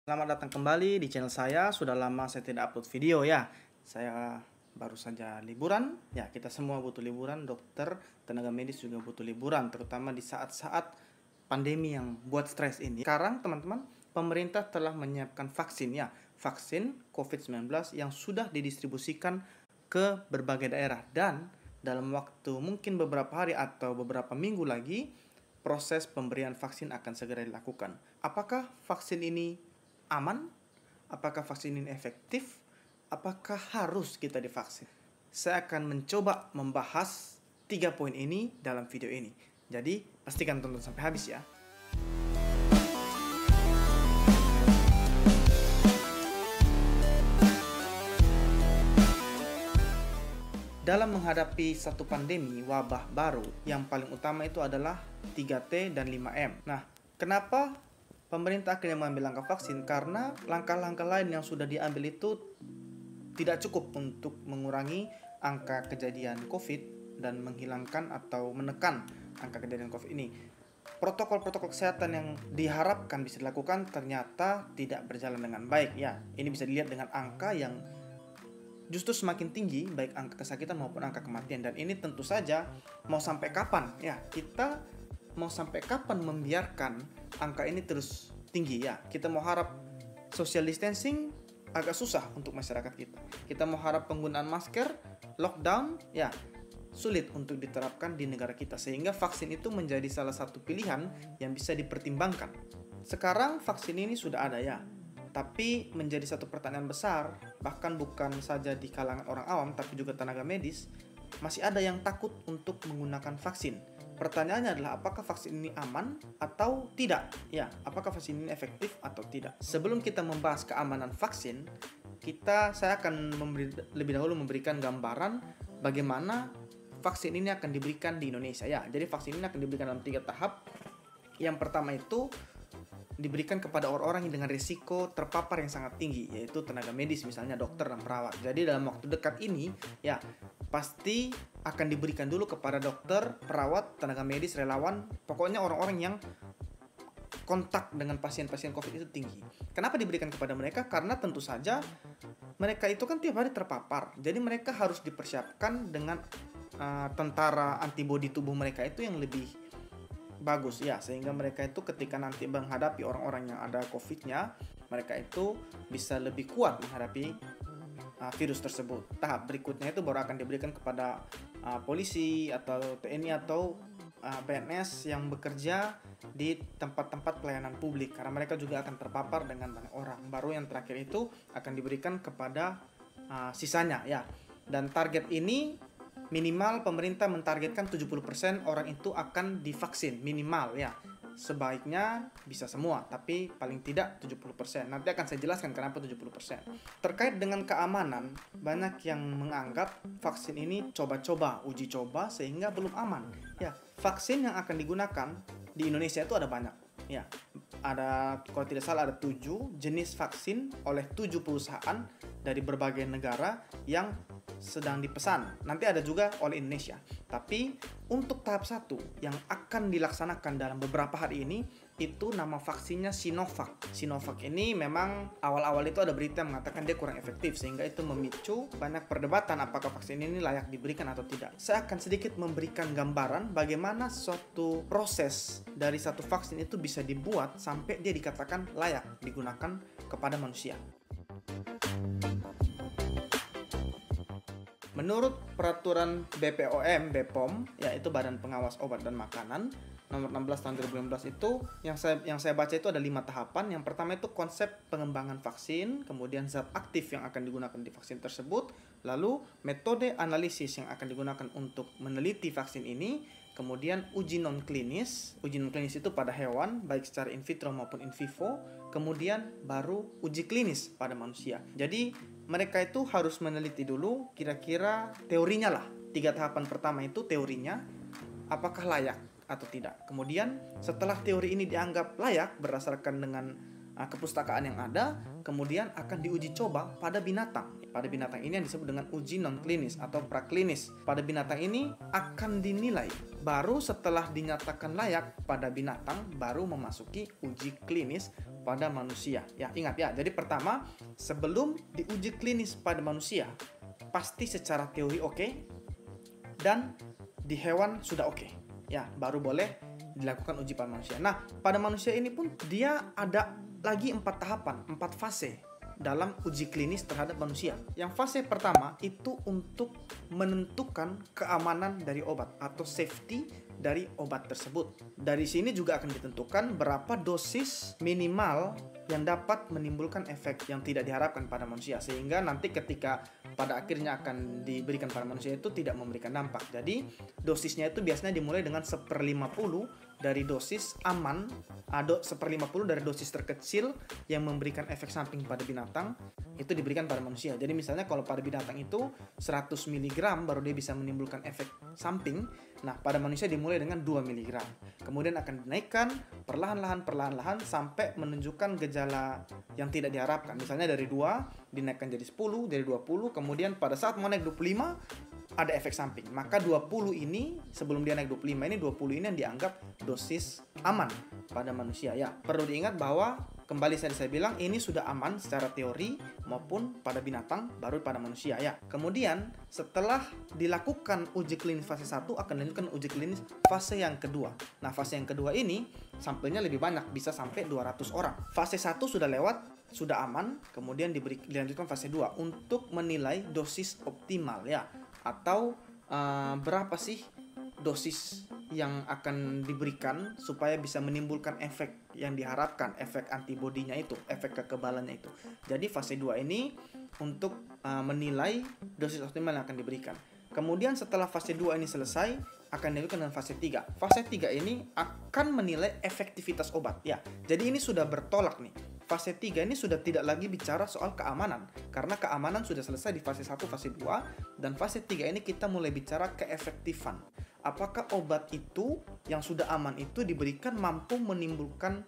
Selamat datang kembali di channel saya. Sudah lama saya tidak upload video ya. Saya baru saja liburan. Ya, kita semua butuh liburan. Dokter, tenaga medis juga butuh liburan, terutama di saat-saat pandemi yang buat stres ini. Sekarang teman-teman, pemerintah telah menyiapkan vaksin ya. Vaksin COVID-19 yang sudah didistribusikan ke berbagai daerah, dan dalam waktu mungkin beberapa hari atau beberapa minggu lagi proses pemberian vaksin akan segera dilakukan. Apakah vaksin ini aman? Apakah vaksin ini efektif? Apakah harus kita divaksin? Saya akan mencoba membahas 3 poin ini dalam video ini. Jadi, pastikan tonton sampai habis ya. Dalam menghadapi satu pandemi wabah baru, yang paling utama itu adalah 3T dan 5M. Nah, kenapa pemerintah akhirnya mengambil langkah vaksin? Karena langkah-langkah lain yang sudah diambil itu tidak cukup untuk mengurangi angka kejadian COVID dan menghilangkan atau menekan angka kejadian COVID ini. Protokol-protokol kesehatan yang diharapkan bisa dilakukan ternyata tidak berjalan dengan baik ya. Ini bisa dilihat dengan angka yang justru semakin tinggi, baik angka kesakitan maupun angka kematian. Dan ini tentu saja mau sampai kapan ya, kita mau sampai kapan membiarkan angka ini terus tinggi ya. Kita mau harap social distancing agak susah untuk masyarakat kita. Kita mau harap penggunaan masker, lockdown ya sulit untuk diterapkan di negara kita, sehingga vaksin itu menjadi salah satu pilihan yang bisa dipertimbangkan. Sekarang vaksin ini sudah ada ya, tapi menjadi satu pertanyaan besar, bahkan bukan saja di kalangan orang awam tapi juga tenaga medis, masih ada yang takut untuk menggunakan vaksin. Pertanyaannya adalah apakah vaksin ini aman atau tidak? Ya, apakah vaksin ini efektif atau tidak? Sebelum kita membahas keamanan vaksin, saya akan lebih dahulu memberikan gambaran bagaimana vaksin ini akan diberikan di Indonesia ya. Jadi vaksin ini akan diberikan dalam 3 tahap. Yang pertama itu diberikan kepada orang-orang yang dengan risiko terpapar yang sangat tinggi, yaitu tenaga medis, misalnya dokter dan perawat. Jadi dalam waktu dekat ini ya pasti akan diberikan dulu kepada dokter, perawat, tenaga medis, relawan, pokoknya orang-orang yang kontak dengan pasien-pasien COVID itu tinggi. Kenapa diberikan kepada mereka? Karena tentu saja mereka itu kan tiap hari terpapar. Jadi mereka harus dipersiapkan dengan tentara antibodi tubuh mereka itu yang lebih bagus ya, sehingga mereka itu ketika nanti menghadapi orang-orang yang ada COVID-nya, mereka itu bisa lebih kuat menghadapi virus tersebut. Tahap berikutnya itu baru akan diberikan kepada polisi atau TNI atau PNS yang bekerja di tempat-tempat pelayanan publik, karena mereka juga akan terpapar dengan banyak orang. Baru yang terakhir itu akan diberikan kepada sisanya ya. Dan target ini minimal pemerintah mentargetkan 70% orang itu akan divaksin minimal ya. Sebaiknya bisa semua, tapi paling tidak 70%. Nanti akan saya jelaskan kenapa 70%. Terkait dengan keamanan, banyak yang menganggap vaksin ini coba-coba, uji coba sehingga belum aman. Ya, vaksin yang akan digunakan di Indonesia itu ada banyak. Ya, ada kalau tidak salah ada 7 jenis vaksin oleh 7 perusahaan dari berbagai negara yang sedang dipesan. Nanti ada juga oleh Indonesia. Tapi untuk tahap 1 yang akan dilaksanakan dalam beberapa hari ini, itu nama vaksinnya Sinovac. Sinovac ini memang awal-awal itu ada berita yang mengatakan dia kurang efektif, sehingga itu memicu banyak perdebatan apakah vaksin ini layak diberikan atau tidak. Saya akan sedikit memberikan gambaran bagaimana suatu proses dari satu vaksin itu bisa dibuat sampai dia dikatakan layak digunakan kepada manusia. Menurut peraturan BPOM, yaitu Badan Pengawas Obat dan Makanan, nomor 16 tahun 2015 itu yang saya baca itu ada 5 tahapan. Yang pertama itu konsep pengembangan vaksin, kemudian zat aktif yang akan digunakan di vaksin tersebut, lalu metode analisis yang akan digunakan untuk meneliti vaksin ini, kemudian uji non klinis. Uji non klinis itu pada hewan, baik secara in vitro maupun in vivo, kemudian baru uji klinis pada manusia. Jadi mereka itu harus meneliti dulu kira-kira teorinya lah. 3 tahapan pertama itu teorinya, apakah layak atau tidak. Kemudian setelah teori ini dianggap layak berdasarkan dengan kepustakaan yang ada, kemudian akan diuji coba pada binatang. Pada binatang ini yang disebut dengan uji non klinis atau praklinis. Pada binatang ini akan dinilai. Baru setelah dinyatakan layak pada binatang, baru memasuki uji klinis pada manusia. Ya, ingat ya. Jadi pertama, sebelum diuji klinis pada manusia, pasti secara teori oke, dan di hewan sudah oke. Ya, baru boleh dilakukan uji pada manusia. Nah, pada manusia ini pun dia ada lagi 4 tahapan, 4 fase dalam uji klinis terhadap manusia. Yang fase pertama itu untuk menentukan keamanan dari obat atau safety dari obat tersebut. Dari sini juga akan ditentukan berapa dosis minimal yang dapat menimbulkan efek yang tidak diharapkan pada manusia, sehingga nanti ketika pada akhirnya akan diberikan pada manusia itu tidak memberikan dampak. Jadi dosisnya itu biasanya dimulai dengan 1/50 dari dosis aman, 1/50 dari dosis terkecil yang memberikan efek samping pada binatang itu diberikan pada manusia. Jadi misalnya kalau pada binatang itu 100 mg baru dia bisa menimbulkan efek samping. Nah, pada manusia dimulai dengan 2 mg. Kemudian akan dinaikkan perlahan-lahan sampai menunjukkan gejala yang tidak diharapkan. Misalnya dari 2 dinaikkan jadi 10, dari 20, kemudian pada saat mau naik 25 ada efek samping. Maka 20 ini, sebelum dia naik 25 ini, 20 ini yang dianggap dosis aman pada manusia. Ya, perlu diingat bahwa kembali saya bilang ini sudah aman secara teori maupun pada binatang, baru pada manusia ya. Kemudian setelah dilakukan uji klinis fase 1 akan dilanjutkan uji klinis fase yang kedua. Nah, fase yang kedua ini sampelnya lebih banyak, bisa sampai 200 orang. Fase 1 sudah lewat, sudah aman, kemudian dilanjutkan fase 2 untuk menilai dosis optimal ya, atau berapa sih dosis yang akan diberikan supaya bisa menimbulkan efek yang diharapkan, efek antibodinya itu, efek kekebalannya itu. Jadi fase 2 ini untuk menilai dosis optimal yang akan diberikan. Kemudian setelah fase 2 ini selesai, akan dilanjutkan dengan fase 3. Fase 3 ini akan menilai efektivitas obat ya. Jadi ini sudah bertolak nih. Fase 3 ini sudah tidak lagi bicara soal keamanan, karena keamanan sudah selesai di fase 1, fase 2, dan fase 3 ini kita mulai bicara keefektifan. Apakah obat itu yang sudah aman itu diberikan mampu menimbulkan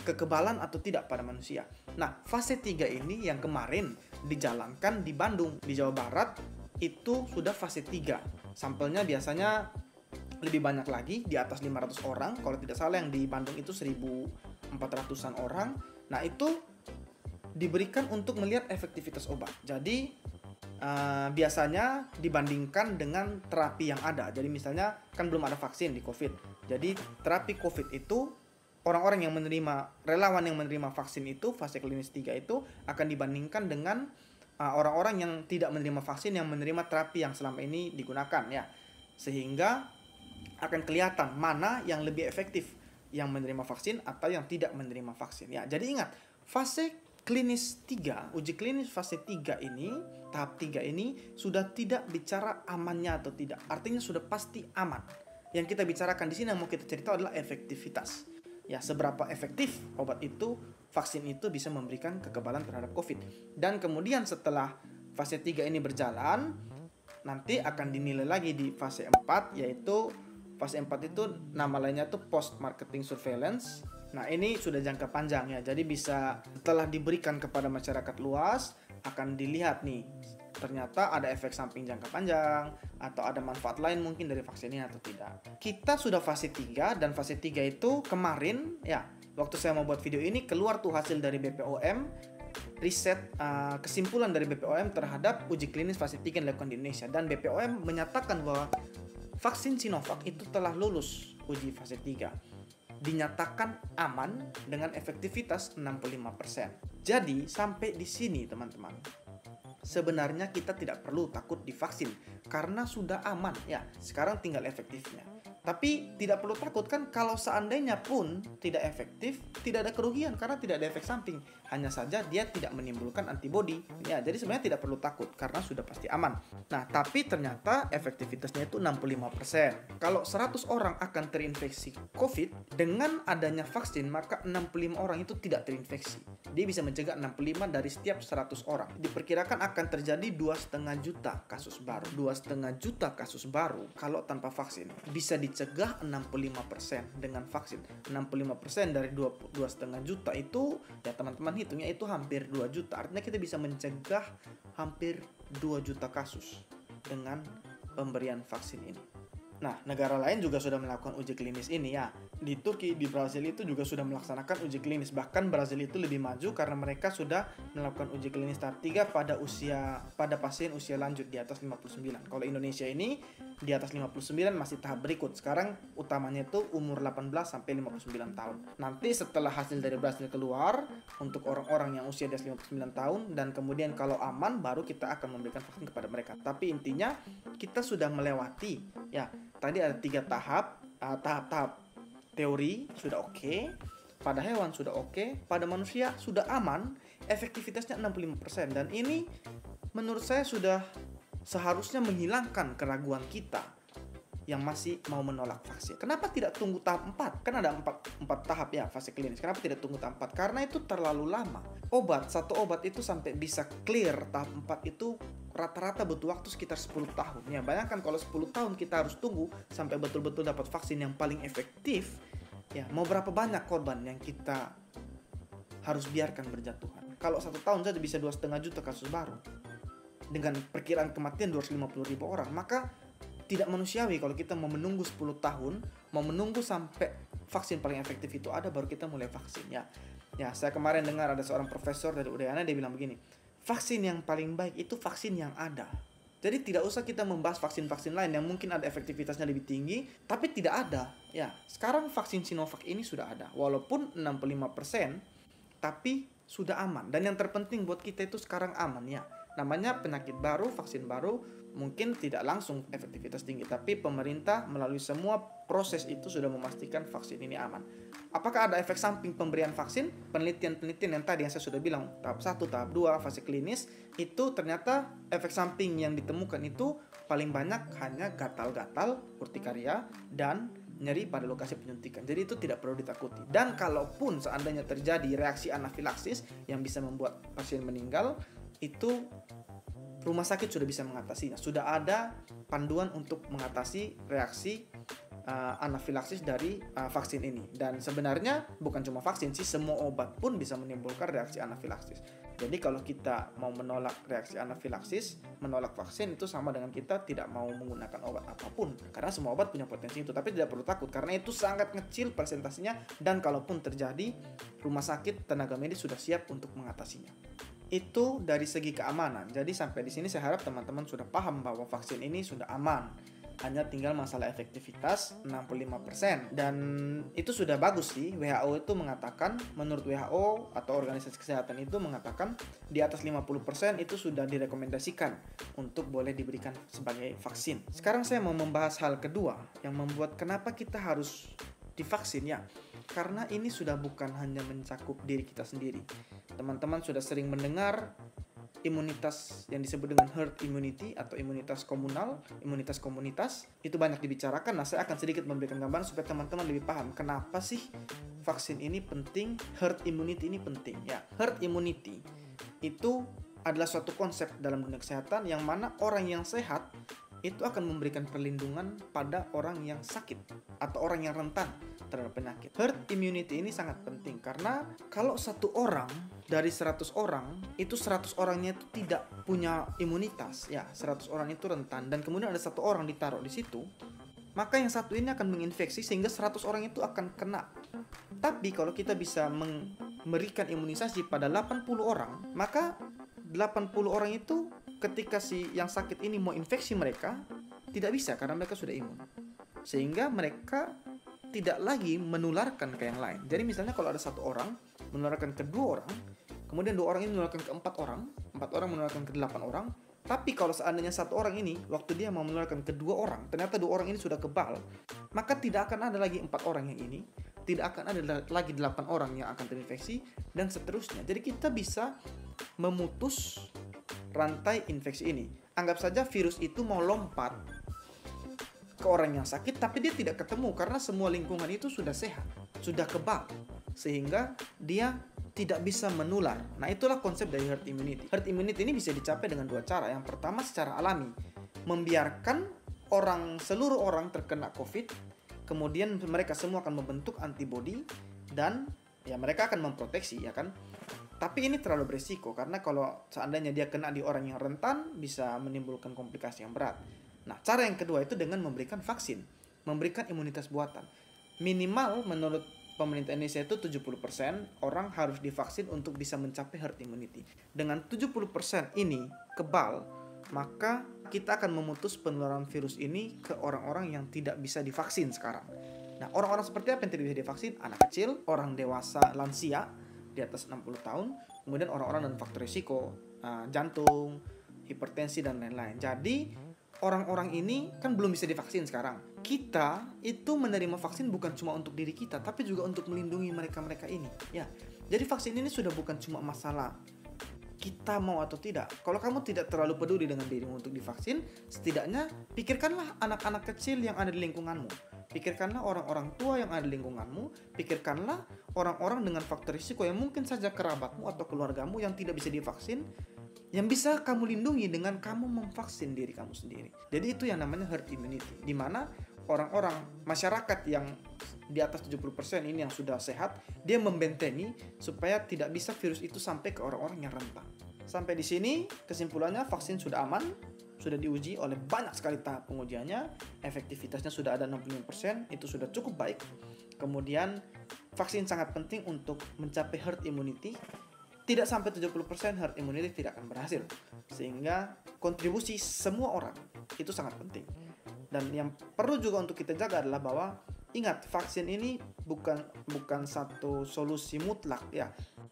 kekebalan atau tidak pada manusia. Nah, fase 3 ini yang kemarin dijalankan di Bandung, di Jawa Barat, itu sudah fase 3. Sampelnya biasanya lebih banyak lagi, di atas 500 orang. Kalau tidak salah yang di Bandung itu 1.400-an orang. Nah, itu diberikan untuk melihat efektivitas obat. Jadi biasanya dibandingkan dengan terapi yang ada. Jadi misalnya kan belum ada vaksin di COVID. Jadi terapi COVID itu orang-orang yang menerima, relawan yang menerima vaksin itu fase klinis 3 itu akan dibandingkan dengan orang-orang yang tidak menerima vaksin yang menerima terapi yang selama ini digunakan ya. Sehingga akan kelihatan mana yang lebih efektif, yang menerima vaksin atau yang tidak menerima vaksin ya. Jadi ingat, fase klinis 3, uji klinis fase 3 ini, tahap 3 ini sudah tidak bicara amannya atau tidak. Artinya sudah pasti aman. Yang kita bicarakan di sini yang mau kita cerita adalah efektivitas. Ya, seberapa efektif obat itu, vaksin itu bisa memberikan kekebalan terhadap COVID. Dan kemudian setelah fase 3 ini berjalan, nanti akan dinilai lagi di fase 4, yaitu fase 4 itu nama lainnya tuh post marketing surveillance. Nah, ini sudah jangka panjang ya. Jadi bisa setelah diberikan kepada masyarakat luas, akan dilihat nih ternyata ada efek samping jangka panjang atau ada manfaat lain mungkin dari vaksin ini atau tidak. Kita sudah fase 3 dan fase 3 itu kemarin ya, waktu saya mau buat video ini keluar tuh hasil dari BPOM, riset kesimpulan dari BPOM terhadap uji klinis fase 3 yang dilakukan di Indonesia, dan BPOM menyatakan bahwa vaksin Sinovac itu telah lulus uji fase 3. Dinyatakan aman dengan efektivitas 65%. Jadi sampai di sini teman-teman, sebenarnya kita tidak perlu takut divaksin karena sudah aman ya. Sekarang tinggal efektifnya. Tapi tidak perlu takut kan kalau seandainya pun tidak efektif, tidak ada kerugian karena tidak ada efek samping. Hanya saja dia tidak menimbulkan antibodi. Ya, jadi sebenarnya tidak perlu takut karena sudah pasti aman. Nah, tapi ternyata efektivitasnya itu 65%. Kalau 100 orang akan terinfeksi COVID, dengan adanya vaksin maka 65 orang itu tidak terinfeksi. Dia bisa mencegah 65 dari setiap 100 orang. Diperkirakan akan terjadi 2,5 juta kasus baru. 2,5 juta kasus baru kalau tanpa vaksin. Bisa dicegah 65% dengan vaksin. 65% dari 2,5 juta itu, ya teman-teman hitungnya itu hampir 2 juta. Artinya kita bisa mencegah hampir 2 juta kasus dengan pemberian vaksin ini. Nah, negara lain juga sudah melakukan uji klinis ini ya. Di Turki, di Brasil itu juga sudah melaksanakan uji klinis. Bahkan Brasil itu lebih maju karena mereka sudah melakukan uji klinis tahap 3 pada pasien usia lanjut di atas 59. Kalau Indonesia ini di atas 59 masih tahap berikut. Sekarang utamanya itu umur 18 sampai 59 tahun. Nanti setelah hasil dari Brasil keluar untuk orang-orang yang usia di atas 59 tahun dan kemudian kalau aman baru kita akan memberikan vaksin kepada mereka. Tapi intinya kita sudah melewati ya. Tadi ada 3 tahap teori sudah oke, pada hewan sudah oke, pada manusia sudah aman, efektivitasnya 65%. Dan ini menurut saya sudah seharusnya menghilangkan keraguan kita yang masih mau menolak vaksin. Kenapa tidak tunggu tahap 4? Kan ada 4 tahap ya fase klinis. Kenapa tidak tunggu tahap 4? Karena itu terlalu lama. Satu obat itu sampai bisa clear tahap 4 itu rata-rata butuh waktu sekitar 10 tahun. Ya, bayangkan kalau 10 tahun kita harus tunggu sampai betul-betul dapat vaksin yang paling efektif. Ya, mau berapa banyak korban yang kita harus biarkan berjatuhan? Kalau 1 tahun saja bisa 2,5 juta kasus baru. Dengan perkiraan kematian 250.000 orang, maka tidak manusiawi kalau kita mau menunggu 10 tahun, mau menunggu sampai vaksin paling efektif itu ada baru kita mulai vaksin ya. Ya, saya kemarin dengar ada seorang profesor dari Udayana dia bilang begini, vaksin yang paling baik itu vaksin yang ada. Jadi tidak usah kita membahas vaksin-vaksin lain yang mungkin ada efektivitasnya lebih tinggi, tapi tidak ada. Ya, sekarang vaksin Sinovac ini sudah ada, walaupun 65%, tapi sudah aman. Dan yang terpenting buat kita itu sekarang aman ya. Namanya penyakit baru, vaksin baru, mungkin tidak langsung efektivitas tinggi, tapi pemerintah melalui semua proses itu sudah memastikan vaksin ini aman. Apakah ada efek samping pemberian vaksin? Penelitian-penelitian yang tadi yang saya sudah bilang, tahap 1, tahap 2, fase klinis, itu ternyata efek samping yang ditemukan itu paling banyak hanya gatal-gatal, urtikaria, dan nyeri pada lokasi penyuntikan. Jadi itu tidak perlu ditakuti. Dan kalaupun seandainya terjadi reaksi anafilaksis yang bisa membuat pasien meninggal, itu rumah sakit sudah bisa mengatasinya. Sudah ada panduan untuk mengatasi reaksi anafilaksis dari vaksin ini. Dan sebenarnya bukan cuma vaksin sih, semua obat pun bisa menimbulkan reaksi anafilaksis. Jadi kalau kita mau menolak reaksi anafilaksis, menolak vaksin itu sama dengan kita tidak mau menggunakan obat apapun. Karena semua obat punya potensi itu, tapi tidak perlu takut karena itu sangat kecil persentasinya dan kalaupun terjadi, rumah sakit tenaga medis sudah siap untuk mengatasinya. Itu dari segi keamanan. Jadi sampai di sini saya harap teman-teman sudah paham bahwa vaksin ini sudah aman. Hanya tinggal masalah efektivitas 65%. Dan itu sudah bagus sih. WHO itu mengatakan, menurut WHO atau organisasi kesehatan itu mengatakan di atas 50% itu sudah direkomendasikan untuk boleh diberikan sebagai vaksin. Sekarang saya mau membahas hal kedua yang membuat kenapa kita harus divaksin ya. Karena ini sudah bukan hanya mencakup diri kita sendiri. Teman-teman sudah sering mendengar imunitas yang disebut dengan herd immunity atau imunitas komunal, imunitas komunitas. Itu banyak dibicarakan. Nah, saya akan sedikit memberikan gambaran supaya teman-teman lebih paham kenapa sih vaksin ini penting, herd immunity ini penting. Ya, herd immunity itu adalah suatu konsep dalam dunia kesehatan yang mana orang yang sehat itu akan memberikan perlindungan pada orang yang sakit atau orang yang rentan terhadap penyakit. Herd immunity ini sangat penting karena kalau satu orang dari 100 orang, itu 100 orangnya itu tidak punya imunitas, ya 100 orang itu rentan dan kemudian ada satu orang ditaruh di situ, maka yang satu ini akan menginfeksi sehingga 100 orang itu akan kena. Tapi kalau kita bisa memberikan imunisasi pada 80 orang, maka 80 orang itu ketika si yang sakit ini mau infeksi mereka tidak bisa karena mereka sudah imun. Sehingga mereka tidak lagi menularkan ke yang lain. Jadi misalnya kalau ada satu orang menularkan ke 2 orang, kemudian 2 orang ini menularkan ke 4 orang, 4 orang menularkan ke 8 orang. Tapi kalau seandainya satu orang ini waktu dia mau menularkan ke 2 orang, ternyata 2 orang ini sudah kebal, maka tidak akan ada lagi 4 orang yang ini, tidak akan ada lagi 8 orang yang akan terinfeksi dan seterusnya. Jadi kita bisa memutus rantai infeksi ini. Anggap saja virus itu mau lompat ke orang yang sakit tapi dia tidak ketemu karena semua lingkungan itu sudah sehat, sudah kebal, sehingga dia tidak bisa menular. Nah, itulah konsep dari herd immunity. Herd immunity ini bisa dicapai dengan 2 cara. Yang pertama secara alami, membiarkan seluruh orang terkena COVID, kemudian mereka semua akan membentuk antibodi dan ya mereka akan memproteksi, ya kan? Tapi ini terlalu berisiko karena kalau seandainya dia kena di orang yang rentan bisa menimbulkan komplikasi yang berat. Nah, cara yang kedua itu dengan memberikan vaksin. memberikan imunitas buatan. Minimal menurut pemerintah Indonesia itu 70% orang harus divaksin untuk bisa mencapai herd immunity. Dengan 70% ini kebal, maka kita akan memutus penularan virus ini ke orang-orang yang tidak bisa divaksin sekarang. Nah, orang-orang seperti apa yang tidak bisa divaksin? Anak kecil, orang dewasa, lansia di atas 60 tahun, kemudian orang-orang dengan faktor risiko, jantung, hipertensi, dan lain-lain. Jadi, orang-orang ini kan belum bisa divaksin sekarang. Kita itu menerima vaksin bukan cuma untuk diri kita, tapi juga untuk melindungi mereka-mereka ini. Ya, jadi vaksin ini sudah bukan cuma masalah kita mau atau tidak. Kalau kamu tidak terlalu peduli dengan dirimu untuk divaksin, setidaknya pikirkanlah anak-anak kecil yang ada di lingkunganmu. Pikirkanlah orang-orang tua yang ada di lingkunganmu. Pikirkanlah orang-orang dengan faktor risiko yang mungkin saja kerabatmu atau keluargamu yang tidak bisa divaksin, yang bisa kamu lindungi dengan kamu memvaksin diri kamu sendiri. Jadi itu yang namanya herd immunity, di mana orang-orang masyarakat yang di atas 70% ini yang sudah sehat, dia membentengi supaya tidak bisa virus itu sampai ke orang-orang yang rentan. Sampai di sini kesimpulannya, vaksin sudah aman, sudah diuji oleh banyak sekali tahap pengujiannya, efektivitasnya sudah ada 65%, itu sudah cukup baik. Kemudian vaksin sangat penting untuk mencapai herd immunity. Tidak sampai 70% herd immunity tidak akan berhasil. Sehingga kontribusi semua orang itu sangat penting. Dan yang perlu juga untuk kita jaga adalah bahwa ingat, vaksin ini bukan satu solusi mutlak ya.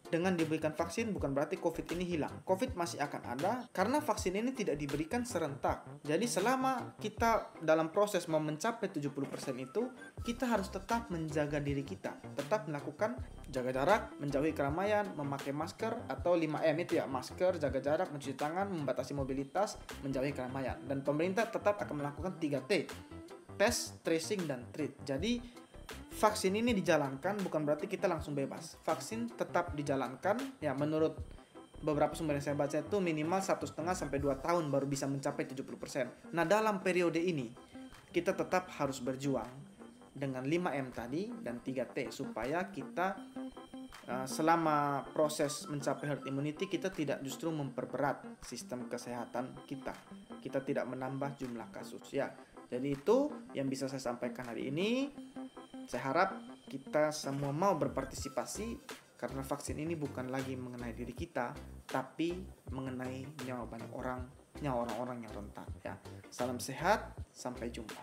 Dengan diberikan vaksin bukan berarti COVID ini hilang. COVID masih akan ada karena vaksin ini tidak diberikan serentak. Jadi selama kita dalam proses mau mencapai 70% itu, kita harus tetap menjaga diri kita. Tetap melakukan jaga jarak, menjauhi keramaian, memakai masker atau 5M itu ya, masker, jaga jarak, mencuci tangan, membatasi mobilitas, menjauhi keramaian. Dan pemerintah tetap akan melakukan 3T. Test, tracing, dan treat. Jadi vaksin ini dijalankan bukan berarti kita langsung bebas. Vaksin tetap dijalankan ya, menurut beberapa sumber yang saya baca itu minimal 1,5 sampai 2 tahun baru bisa mencapai 70%. Nah, dalam periode ini kita tetap harus berjuang dengan 5M tadi dan 3T supaya kita selama proses mencapai herd immunity kita tidak justru memperberat sistem kesehatan kita. Kita tidak menambah jumlah kasus ya. Jadi itu yang bisa saya sampaikan hari ini. Saya harap kita semua mau berpartisipasi karena vaksin ini bukan lagi mengenai diri kita, tapi mengenai nyawa banyak orang, nyawa orang-orang yang rentan ya. Salam sehat, sampai jumpa.